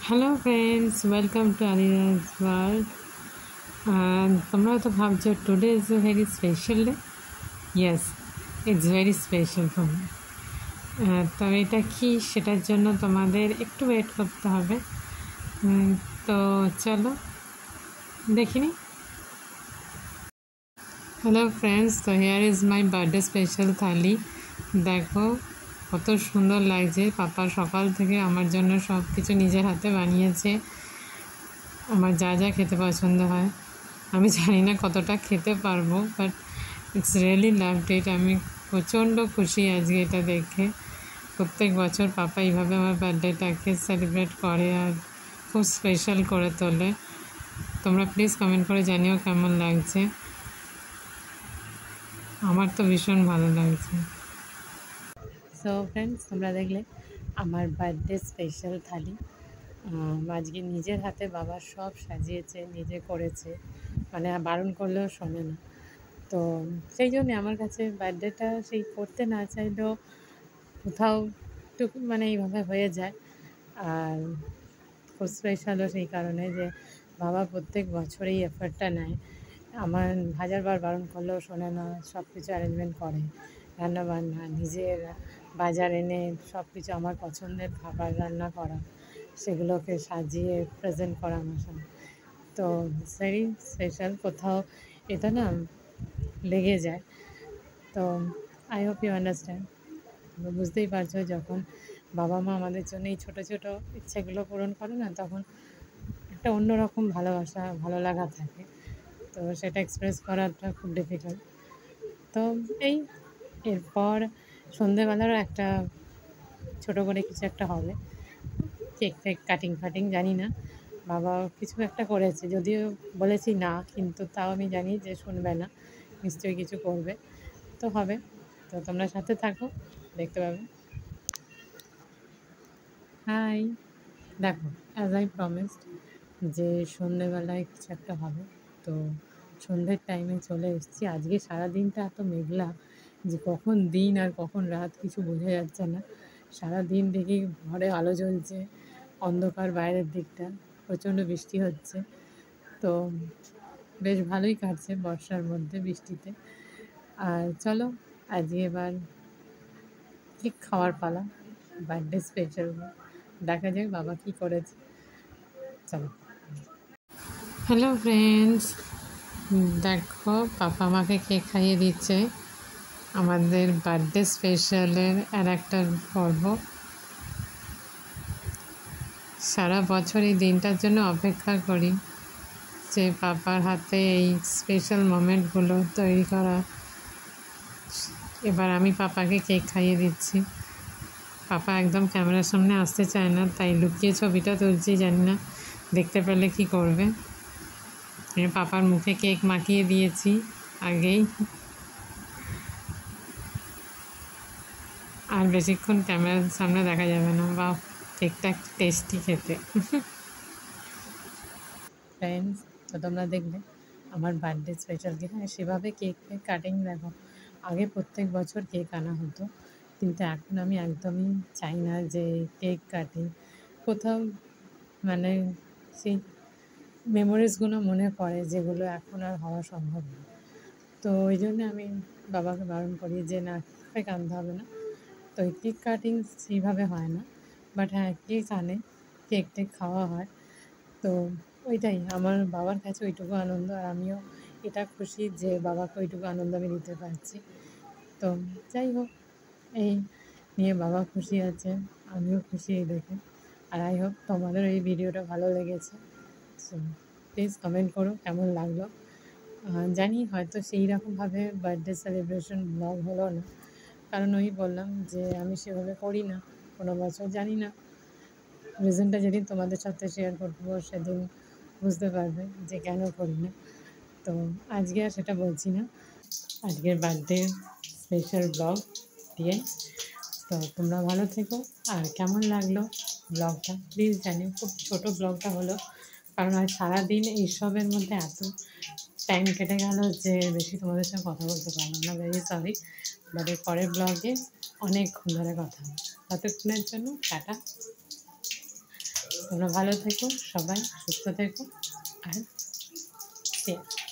Hello friends, welcome to Alina's world. তোমরা তো ভাবছো today is a very special day. Yes, it's very special for me. তবে এটা কি সেটার জন্য তোমাদের একটু ওয়েট করতে হবে। তো চলো দেখিনি। হ্যালো ফ্রেন্ডস, তো here is my birthday special thali. দেখো কত সুন্দর লাগছে। পাপা সকাল থেকে আমার জন্য সব কিছু নিজের হাতে বানিয়েছে। আমার যা যা খেতে পছন্দ হয়, আমি জানি না কতটা খেতে পারবো, but it's really loved it. আমি প্রচণ্ড খুশি আজকে এটা দেখে। প্রত্যেক বছর পাপা এইভাবে আমার বার্থডেটাকে সেলিব্রেট করে আর খুব স্পেশাল করে তোলে। তোমরা প্লিজ কমেন্ট করে জানিও কেমন লাগছে। আমার তো ভীষণ ভালো লাগছে। সো ফ্রেন্ডস, তোমরা দেখলে আমার বার্থডে স্পেশাল থালি। আজকে নিজের হাতে বাবা সব সাজিয়েছে, নিজে করেছে, মানে বারণ করলেও শোনে না। তো সেই জন্যে আমার কাছে বার্থডেটা সেই করতে না চাইলেও কোথাও টুকু মানে এইভাবে হয়ে যায়। আর খুব স্পেশালও সেই কারণে যে বাবা প্রত্যেক বছরেই এফার্টটা নেয়। আমার হাজারবার বারণ করলেও শোনে না, সব কিছু অ্যারেঞ্জমেন্ট করে, রান্নাবান্না নিজের বাজার এনে সব কিছু আমার পছন্দের খাবার রান্না করা, সেগুলোকে সাজিয়ে প্রেজেন্ট করা আমার সামনে। তো ভেরি স্পেশাল, কোথাও এটা না লেগে যায়। তো আই হোপ ইউ আন্ডারস্ট্যান্ড। বুঝতেই পারছো, যখন বাবা মা আমাদের জন্য এই ছোটো ছোটো ইচ্ছেগুলো পূরণ করে না, তখন একটা অন্যরকম ভালোবাসা, ভালো লাগা থাকে। তো সেটা এক্সপ্রেস করাটা খুব ডিফিকাল্ট। তো এই এরপর সন্ধেবেলারও একটা ছোটো করে কিছু একটা হবে, কেক ফেক কাটিং ফাটিং জানি না। বাবা কিছু একটা করেছে, যদিও বলেছি না, কিন্তু তাও আমি জানি যে শুনবে না, নিশ্চয়ই কিছু করবে। তো হবে, তো তোমরা সাথে থাকো, দেখতে পাবে। হাই, দেখো অ্যাজ আই প্রমিসড যে সন্ধেবেলায় কিছু একটা হবে। তো সন্ধ্যের টাইমে চলে এসেছি। আজকে সারা দিনটা এত মেঘলা যে কখন দিন আর কখন রাত কিছু বোঝা যাচ্ছে না। সারা দিন দেখি ঘরে আলো জ্বলছে, অন্ধকার বাইরের দিকটা, প্রচণ্ড বৃষ্টি হচ্ছে। তো বেশ ভালোই কাটছে বর্ষার মধ্যে বৃষ্টিতে। আর চলো আজকে এবার কেক খাওয়ার পালা, বার্থডে স্পেশাল। দেখা যাক বাবা কী করেছে। চলো। হ্যালো ফ্রেন্ডস, দেখো পাপা আমাকে কেক খাইয়ে দিচ্ছে। আমাদের বার্থডে স্পেশালের আর একটা পর্ব। সারা বছর এই দিনটার জন্য অপেক্ষা করি যে পাপার হাতে এই স্পেশাল মোমেন্টগুলো তৈরি করা। এবার আমি পাপাকে কেক খাইয়ে দিচ্ছি। পাপা একদম ক্যামেরার সামনে আসতে চায় না, তাই লুকিয়ে ছবিটা তুলছি, জানি না দেখতে পেলে কি করবে। আমি পাপার মুখে কেক মাখিয়ে দিয়েছি আগেই। আর বেশিক্ষণ ক্যামেরার সামনে দেখা যাবে না। বা কেকটা টেস্টি খেতে। ফ্রেন্ডস, তো তোমরা দেখবে আমার বার্থডে স্পেশাল কেক। হ্যাঁ, সেভাবে কেক কাটিং দেখো, আগে প্রত্যেক বছর কেক আনা হতো, কিন্তু এখন আমি একদমই চাই না যে কেক কাটি। কোথাও মানে সেই মেমোরিজগুলো মনে পড়ে, যেগুলো এখন আর হওয়া সম্ভব না। তো ওই জন্যে আমি বাবাকে বারণ করি যে না, কেক আনতে হবে না। তো এই কেক কাটিং সেইভাবে হয় না, বাট হ্যাঁ কেক আনে, কেক টেক খাওয়া হয়। তো ওইটাই আমার বাবার কাছে ওইটুকু আনন্দ, আর আমিও এটা খুশি যে বাবাকে ওইটুকু আনন্দ আমি দিতে পারছি। তো যাই হোক, এই নিয়ে বাবা খুশি আছে, আমিও খুশি এই দেখে। আর আই হোপ তোমাদের এই ভিডিওটা ভালো লেগেছে। সো প্লিজ কমেন্ট করো কেমন লাগলো। জানি হয়তো সেই রকমভাবে বার্থডে সেলিব্রেশন ব্লগ হলো না, কারণ ওই বললাম যে আমি সেভাবে করি না কোনো বছর। জানি না, রিজনটা যেদিন তোমাদের সাথে শেয়ার করবো সেদিন বুঝতে পারবে যে কেন করি না। তো আজকে আর সেটা বলছি না, আজকের বার্থডে স্পেশাল ব্লগ দিয়ে। তো তোমরা ভালো থেকো। আর কেমন লাগলো ব্লগটা প্লিজ জানিও। খুব ছোটো ব্লগটা হলো, কারণ আজ সারাদিন এইসবের মধ্যে এত টাইম কেটে গেল যে বেশি তোমাদের সঙ্গে কথা বলতে পারলাম না। ভেরি সরি, বাট এর পরের ব্লগে অনেকক্ষণ ধরে কথা হবে। ততক্ষণের জন্য টাটা। তোমরা ভালো থেকো, সবাই সুস্থ থেকো, আর শেয়ার।